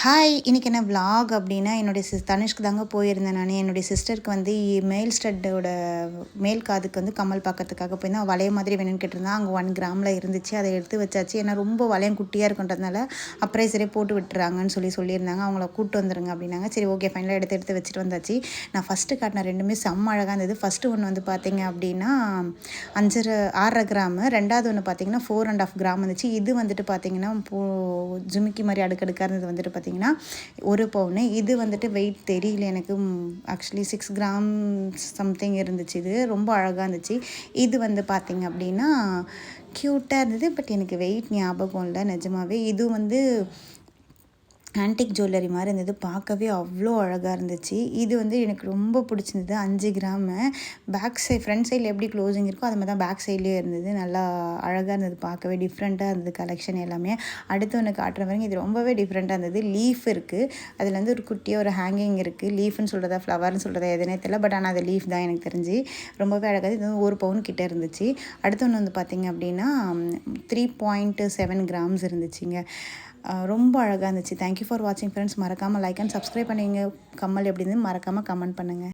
Hi, இன்றைக்கி என்ன vlog அப்படின்னா என்னுடைய தனுஷ்க்கு தாங்க போயிருந்தேன். நான் என்னுடைய சிஸ்டருக்கு வந்து மேல் ஸ்டட்டோட மேல் காதுக்கு வந்து கம்மல் பார்க்கறதுக்காக போயிருந்தேன். வளைய மாதிரி வேணும்னு கேட்டிருந்தேன். அங்கே 1 கிராமில் இருந்துச்சு. அதை எடுத்து வச்சாச்சு. ஏன்னா ரொம்ப வளையம் குட்டியாக இருக்குன்றதுனால அப்ரைஸரே போட்டு விட்டுறாங்கன்னு சொல்லியிருந்தாங்க. அவங்கள கூப்பிட்டு வந்துருங்க அப்படின்னாங்க. சரி, ஓகே, ஃபைனலாக எடுத்து வச்சுட்டு வந்தாச்சு. நான் ஃபஸ்ட்டு காட்டின ரெண்டுமே செம்ம அழகாக இருந்தது. ஃபஸ்ட்டு ஒன்று வந்து பார்த்திங்க அப்படின்னா 6.5 கிராமு, ரெண்டாவது ஒன்று பார்த்திங்கன்னா 4.5 கிராம் இருந்துச்சு. இது வந்துட்டு பார்த்திங்கன்னா ஜிமிக்கி மாதிரி அடுக்கடுக்காக இருந்தது வந்துட்டு பார்த்திங்கன்னா 1 பவுனு. இது வந்துட்டு வெயிட் தெரியல எனக்கு, ஆக்சுவலி 6 கிராம் சம்திங் இருந்துச்சு. இது ரொம்ப அழகாக இருந்துச்சு. இது வந்து பார்த்திங்க அப்படின்னா க்யூட்டாக இருந்தது. பட் எனக்கு வெயிட் ஞாபகம் இல்லை நிஜமாவே. இது வந்து ஆன்டிக் ஜுவல்லரி மாதிரி இருந்தது. பார்க்கவே அவ்வளோ அழகாக இருந்துச்சு. இது வந்து எனக்கு ரொம்ப பிடிச்சிருந்தது. 5 கிராமு. பேக் சைட் ஃப்ரண்ட் சைடில் எப்படி க்ளோசிங் இருக்கோ அது மாதிரி தான் பேக் சைட்லேயே இருந்தது. நல்லா அழகாக இருந்தது. பார்க்கவே டிஃப்ரெண்ட்டாக இருந்தது கலெக்ஷன் எல்லாமே. அடுத்து ஒன்று காட்டுற பாருங்க, இது ரொம்பவே டிஃப்ரெண்ட்டாக இருந்தது. லீஃப் இருக்குது. அதில் வந்து ஒரு குட்டியாக ஒரு ஹேங்கிங் இருக்குது. லீஃப்னு சொல்கிறதா ஃப்ளவர்னு சொல்கிறதா எதுனே தெரியல. பட் ஆனால் அது லீஃப் தான் எனக்கு தெரிஞ்சு. ரொம்பவே அழகாக இது வந்து 1 பவுன் கிட்டே இருந்துச்சு. அடுத்து ஒன்று வந்து பார்த்திங்க அப்படின்னா 3.7 கிராம்ஸ் இருந்துச்சுங்க. ரொம்ப அழகாக இருந்துச்சு. தேங்க்யூ ஃபார் வாட்சிங் ஃப்ரெண்ட்ஸ். மறக்காமல் லைக் அண்ட் சப்ஸ்கிரைப் பண்ணுவீங்க. கம்மல் எப்படி இருந்து மறக்காமல் கமெண்ட் பண்ணுங்கள்.